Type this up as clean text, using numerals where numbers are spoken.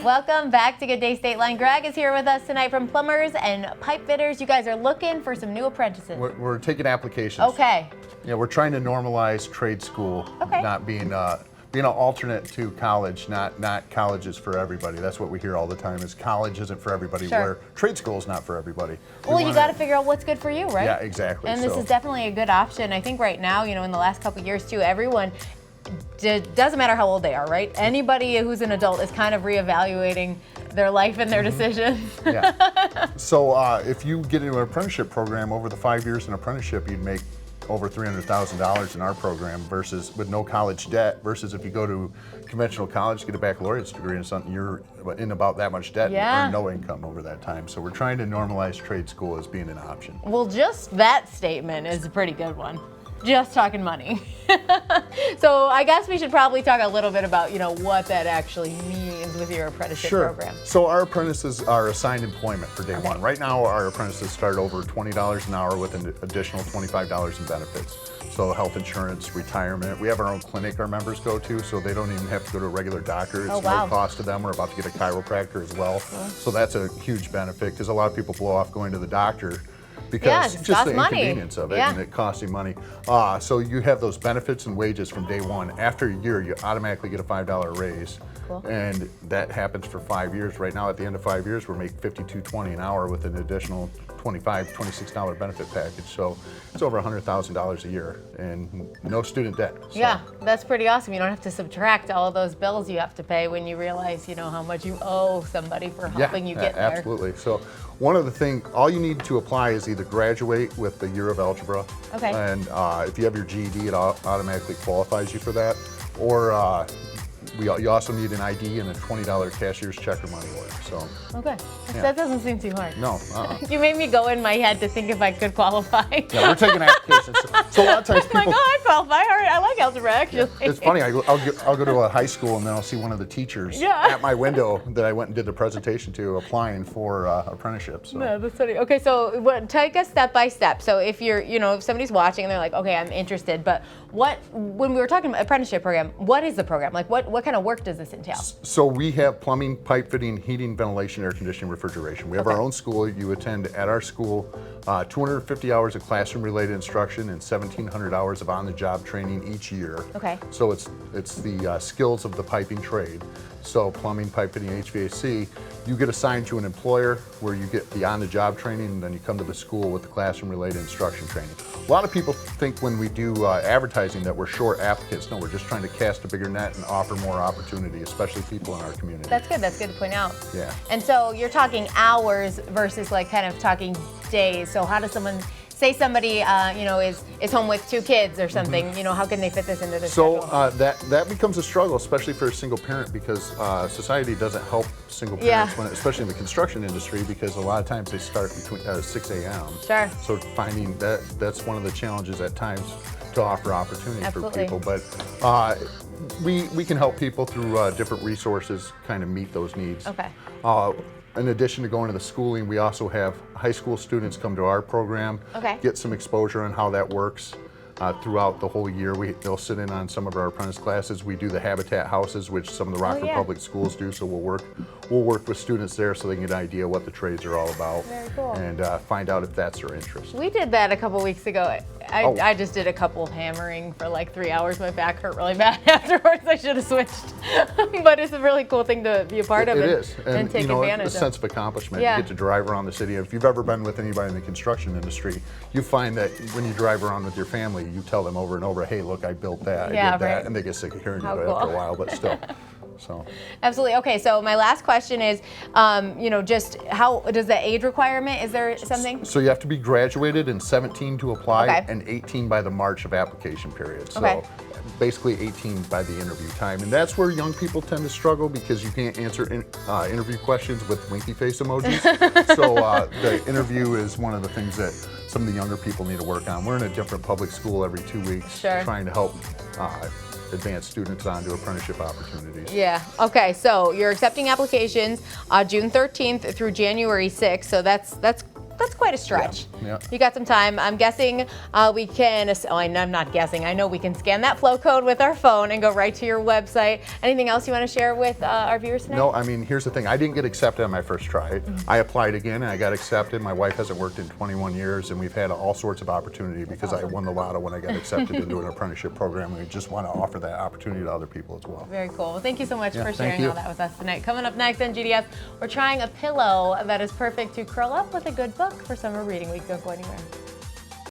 Welcome back to Good Day State Line. Greg is here with us tonight from Plumbers and Pipefitters. You guys are looking for some new apprentices. We're taking applications. Okay. Yeah, we're trying to normalize trade school, not being an alternate to college, not colleges for everybody. That's what we hear all the time is college isn't for everybody, where trade school is not for everybody. Well, you got to figure out what's good for you, right? Yeah, exactly. And this is definitely a good option. I think right now, in the last couple of years too, everyone, doesn't matter how old they are, right? Anybody who's an adult is kind of reevaluating their life and their decisions. Yeah. So if you get into an apprenticeship program, over the 5 years in apprenticeship, you'd make over $300,000 in our program versus with no college debt, versus if you go to conventional college, get a baccalaureate's degree in something, you're in about that much debt and earn no income over that time. So we're trying to normalize trade school as being an option. Well, just that statement is a pretty good one. Just talking money. So I guess we should probably talk a little bit about, what that actually means with your apprenticeship program. So our apprentices are assigned employment for day one. Right now, our apprentices start over $20 an hour with an additional $25 in benefits. So health insurance, retirement. We have our own clinic our members go to, so they don't even have to go to a regular doctor. It's no cost to them. We're about to get a chiropractor as well. So that's a huge benefit, because a lot of people blow off going to the doctor because just the inconvenience of it, and it costs you money. So you have those benefits and wages from day one. After a year, you automatically get a $5 raise, and that happens for 5 years. Right now, at the end of 5 years, we're making $52.20 an hour with an additional $26 benefit package. So it's over $100,000 a year and no student debt. So. Yeah, that's pretty awesome. You don't have to subtract all of those bills you have to pay when you realize, how much you owe somebody for helping you get there. Absolutely. So one of the things, all you need to apply is either graduate with the year of algebra, and if you have your GED, it automatically qualifies you for that, or you also need an ID and a $20 cashier's check or money order. So that doesn't seem too hard. No. You made me go in my head to think if I could qualify. Yeah, we're taking applications. So a lot of times people. I'm like, I qualify. All right, I like algebra actually. Yeah, it's funny. I'll go to a high school and then I'll see one of the teachers at my window that I went and did the presentation to, applying for apprenticeship. So. No, that's funny. Okay, so take us step by step. So if you're, if somebody's watching and they're like, okay, I'm interested, but when we were talking about apprenticeship program, what is the program? Like what kind of work does this entail? So we have plumbing, pipe fitting, heating, ventilation, air conditioning, refrigeration. We have our own school. You attend at our school 250 hours of classroom related instruction and 1,700 hours of on-the-job training each year. So it's the skills of the piping trade. So plumbing, pipe fitting, HVAC, you get assigned to an employer where you get the on-the-job training, and then you come to the school with the classroom-related instruction training. A lot of people think when we do advertising that we're short applicants. No, we're just trying to cast a bigger net and offer more opportunity, especially people in our community. That's good. That's good to point out. Yeah. And so you're talking hours versus kind of talking days. So how does someone, say somebody is home with 2 kids or something, how can they fit this into their schedule? So that becomes a struggle, especially for a single parent, because society doesn't help single parents, especially in the construction industry, because a lot of times they start between 6 a.m. Sure. So finding that's one of the challenges at times to offer opportunity for people. But we can help people through different resources, kind of meet those needs. In addition to going to the schooling, we also have high school students come to our program, get some exposure on how that works throughout the whole year. They'll sit in on some of our apprentice classes. We do the Habitat houses, which some of the Rockford Public Schools do, so we'll work with students there so they can get an idea what the trades are all about. Very cool. And find out if that's their interest. We did that a couple weeks ago. I just did a couple of hammering for 3 hours. My back hurt really bad afterwards. I should have switched. But it's a really cool thing to be a part of. It is. And take advantage of. A sense of accomplishment. You get to drive around the city. If you've ever been with anybody in the construction industry, you find that when you drive around with your family, you tell them over and over, hey, look, I built that, I did that, and they get sick of hearing about it after a while, but still. So. Absolutely. Okay, so my last question is, just how does the age requirement, is there something? So you have to be graduated and 17 to apply, and 18 by the March of application period. So basically 18 by the interview time. And that's where young people tend to struggle, because you can't answer interview questions with winky face emojis. So the interview is one of the things that some of the younger people need to work on. We're in a different public school every 2 weeks, trying to help advanced students onto apprenticeship opportunities. Yeah. Okay. So you're accepting applications June 13th through January 6th. So that's that's quite a stretch. Yeah. You got some time. I'm guessing we can, I'm not guessing, I know we can scan that flow code with our phone and go right to your website. Anything else you want to share with our viewers tonight? No, I mean, here's the thing. I didn't get accepted on my first try. I applied again and I got accepted. My wife hasn't worked in 21 years and we've had all sorts of opportunity because I won the lotto when I got accepted into an apprenticeship program. And we just want to offer that opportunity to other people as well. Very cool. Well, thank you so much for thank sharing you. all that with us tonight. Coming up next on GDS, we're trying a pillow that is perfect to curl up with a good book for summer reading week. Don't go anywhere.